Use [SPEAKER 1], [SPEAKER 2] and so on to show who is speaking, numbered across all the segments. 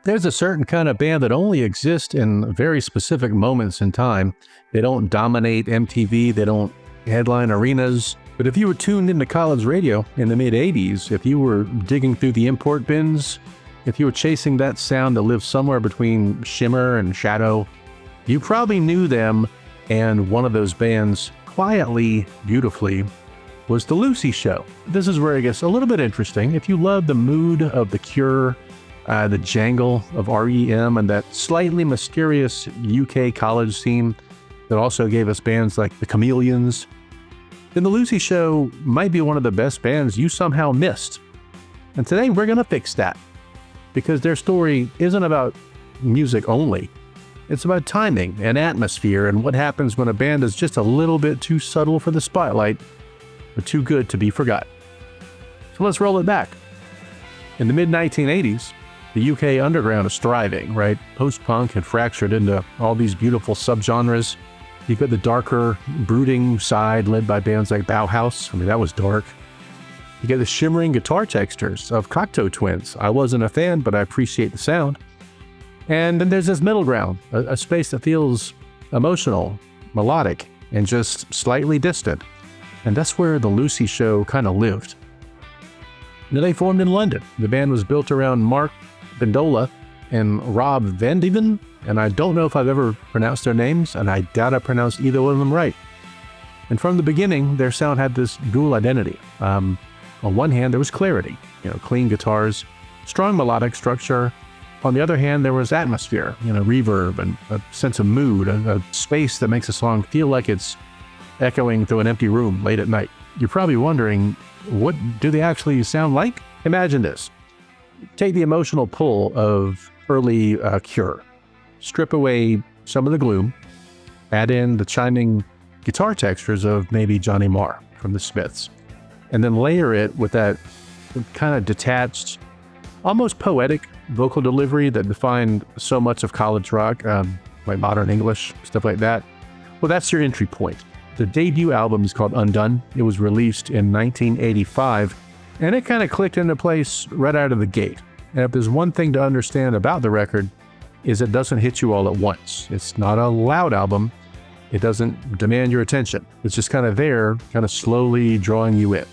[SPEAKER 1] There's a certain kind of band that only exists in very specific moments in time. They don't dominate MTV, they don't headline arenas. But if you were tuned into college radio in the mid-'80s, if you were digging through the import bins, if you were chasing that sound that lives somewhere between shimmer and shadow, you probably knew them, and one of those bands, quietly, beautifully, was The Lucy Show. This is where it gets a little bit interesting. If you love the mood of The Cure, the jangle of R.E.M, and that slightly mysterious UK college scene that also gave us bands like the Chameleons, then The Lucy Show might be one of the best bands you somehow missed. And today we're going to fix that, because their story isn't about music only. It's about timing and atmosphere and what happens when a band is just a little bit too subtle for the spotlight, but too good to be forgotten. So let's roll it back. In the mid-1980s, the UK underground is thriving, right? Post-punk had fractured into all these beautiful subgenres. You got the darker, brooding side led by bands like Bauhaus. I mean, that was dark. You get the shimmering guitar textures of Cocteau Twins. I wasn't a fan, but I appreciate the sound. And then there's this middle ground, a space that feels emotional, melodic, and just slightly distant. And that's where The Lucy Show kind of lived. Now, they formed in London. The band was built around Mark Vendola and Rob Van Dieven, and I don't know if I've ever pronounced their names, and I doubt I pronounced either one of them right. And from the beginning, their sound had this dual identity. On one hand, there was clarity, clean guitars, strong melodic structure. On the other hand, there was atmosphere, reverb and a sense of mood, a space that makes a song feel like it's echoing through an empty room late at night. You're probably wondering, what do they actually sound like? Imagine this. Take the emotional pull of early Cure. Strip away some of the gloom. Add in the chiming guitar textures of maybe Johnny Marr from the Smiths. And then layer it with that kind of detached, almost poetic vocal delivery that defined so much of college rock, like modern English, stuff like that. Well, that's your entry point. The debut album is called Undone. It was released in 1985, and it kind of clicked into place right out of the gate. And if there's one thing to understand about the record, is it doesn't hit you all at once. It's not a loud album. It doesn't demand your attention. It's just kind of there, kind of slowly drawing you in.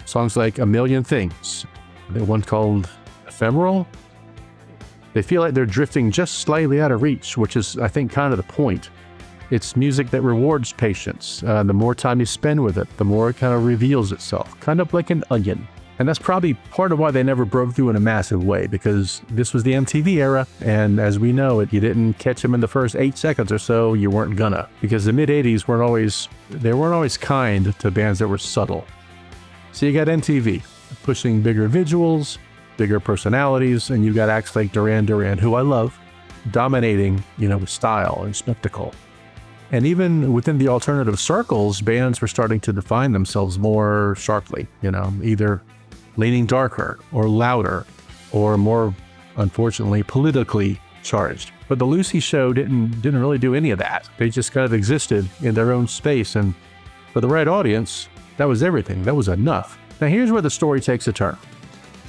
[SPEAKER 1] Songs like A Million Things, the one called Ephemeral, they feel like they're drifting just slightly out of reach, which is, I think, kind of the point. It's music that rewards patience. The more time you spend with it, the more it kind of reveals itself, kind of like an onion. And that's probably part of why they never broke through in a massive way, because this was the MTV era, and as we know, if you didn't catch them in the first 8 seconds or so, you weren't gonna. Because the mid-'80s weren't always kind to bands that were subtle. So you got MTV pushing bigger visuals, bigger personalities, and you got acts like Duran Duran, who I love, dominating, with style and spectacle. And even within the alternative circles, bands were starting to define themselves more sharply, either leaning darker or louder or more, unfortunately, politically charged. But The Lucy Show didn't really do any of that. They just kind of existed in their own space, and for the right audience, that was everything. That was enough. Now here's where the story takes a turn.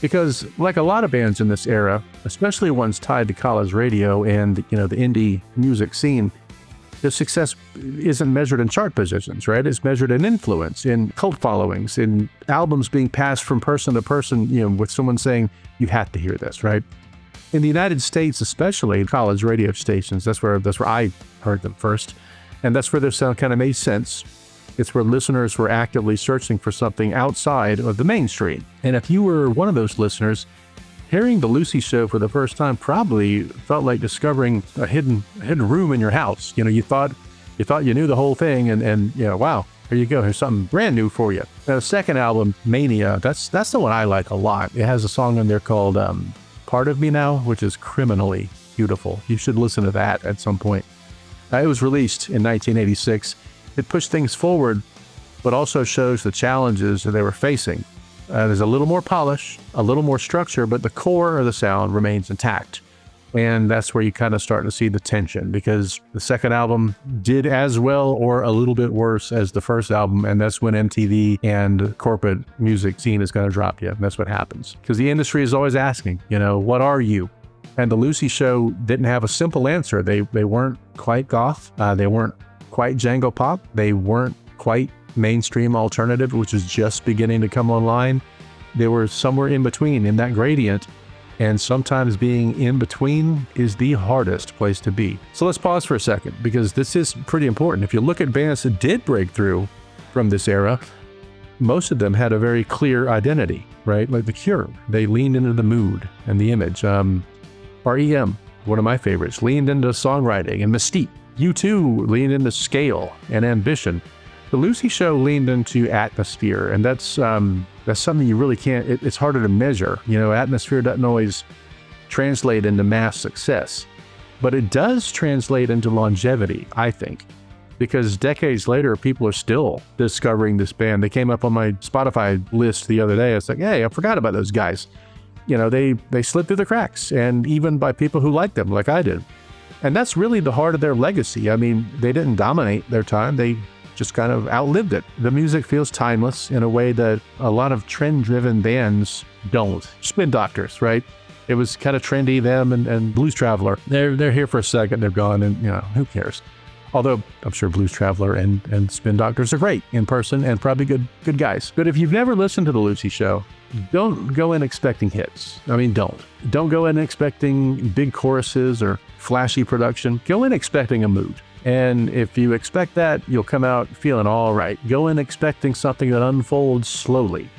[SPEAKER 1] Because like a lot of bands in this era, especially ones tied to college radio and, the indie music scene, their success isn't measured in chart positions, right? It's measured in influence, in cult followings, in albums being passed from person to person, with someone saying, you have to hear this, right? In the United States, especially college radio stations, that's where I heard them first. And that's where their sound kind of made sense. It's where listeners were actively searching for something outside of the mainstream. And if you were one of those listeners, hearing The Lucy Show for the first time probably felt like discovering a hidden room in your house. You thought you knew the whole thing, and wow, here you go. Here's something brand new for you. Now, the second album, Mania, that's the one I like a lot. It has a song on there called Part of Me Now, which is criminally beautiful. You should listen to that at some point. It was released in 1986. It pushed things forward, but also shows the challenges that they were facing. There's a little more polish, a little more structure, but the core of the sound remains intact. And that's where you kind of start to see the tension, because the second album did as well or a little bit worse as the first album, and that's when MTV and corporate music scene is going to drop you. And that's what happens. Because the industry is always asking, what are you? And the Lucy Show didn't have a simple answer. They weren't quite goth. They weren't quite jangle pop. They weren't quite mainstream alternative, which is just beginning to come online. They were somewhere in between in that gradient. And sometimes being in between is the hardest place to be. So let's pause for a second, because this is pretty important. If you look at bands that did break through from this era, most of them had a very clear identity, right? Like The Cure, they leaned into the mood and the image. R.E.M, one of my favorites, leaned into songwriting and mystique. U2 leaned into scale and ambition. The Lucy Show leaned into atmosphere, and that's something you really can't, it's harder to measure. You know, atmosphere doesn't always translate into mass success, but it does translate into longevity, I think, because decades later, people are still discovering this band. They came up on my Spotify list the other day. I was like, hey, I forgot about those guys. You know, they slid through the cracks, and even by people who like them, like I did. And that's really the heart of their legacy. I mean, they didn't dominate their time. They just kind of outlived it. The music feels timeless in a way that a lot of trend-driven bands don't. Spin Doctors, right? It was kind of trendy, them and Blues Traveler. They're here for a second, they're gone, and you know, who cares? Although I'm sure Blues Traveler and Spin Doctors are great in person and probably good guys. But if you've never listened to the Lucy Show, don't go in expecting hits. I mean, don't go in expecting big choruses or flashy production. Go in expecting a mood. And if you expect that, you'll come out feeling all right. Go in expecting something that unfolds slowly.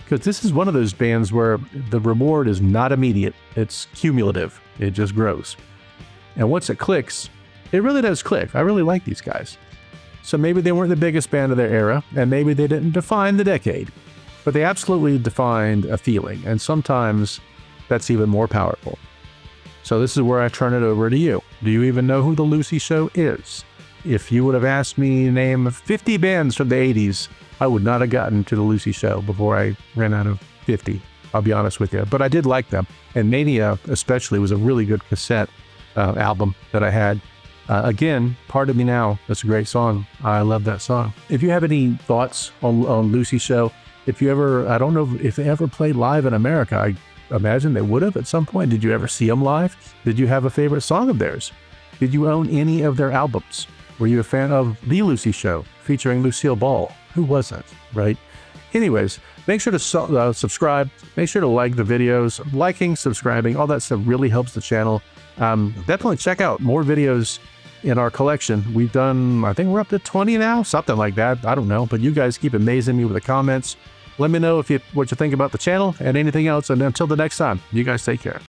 [SPEAKER 1] Because this is one of those bands where the reward is not immediate. It's cumulative. It just grows. And once it clicks, it really does click. I really like these guys. So maybe they weren't the biggest band of their era, and maybe they didn't define the decade, but they absolutely defined a feeling. And sometimes that's even more powerful. So this is where I turn it over to you. Do you even know who the Lucy Show is? If you would have asked me to name 50 bands from the 80s, I would not have gotten to the Lucy Show before I ran out of 50. I'll be honest with you. But I did like them. And Mania especially was a really good cassette album that I had. Again, Part of Me Now, that's a great song. I love that song. If you have any thoughts on Lucy Show, if you ever, I don't know if they ever played live in America. I imagine they would have at some point. Did you ever see them live? Did you have a favorite song of theirs? Did you own any of their albums? Were you a fan of The Lucy Show featuring Lucille Ball? Who wasn't, right? Anyways, make sure to subscribe. Make sure to like the videos. Liking, subscribing, all that stuff really helps the channel. Definitely check out more videos in our collection. We've done, I think we're up to 20 now, something like that. I don't know, but you guys keep amazing me with the comments. Let me know what you think about the channel and anything else. And until the next time, you guys take care.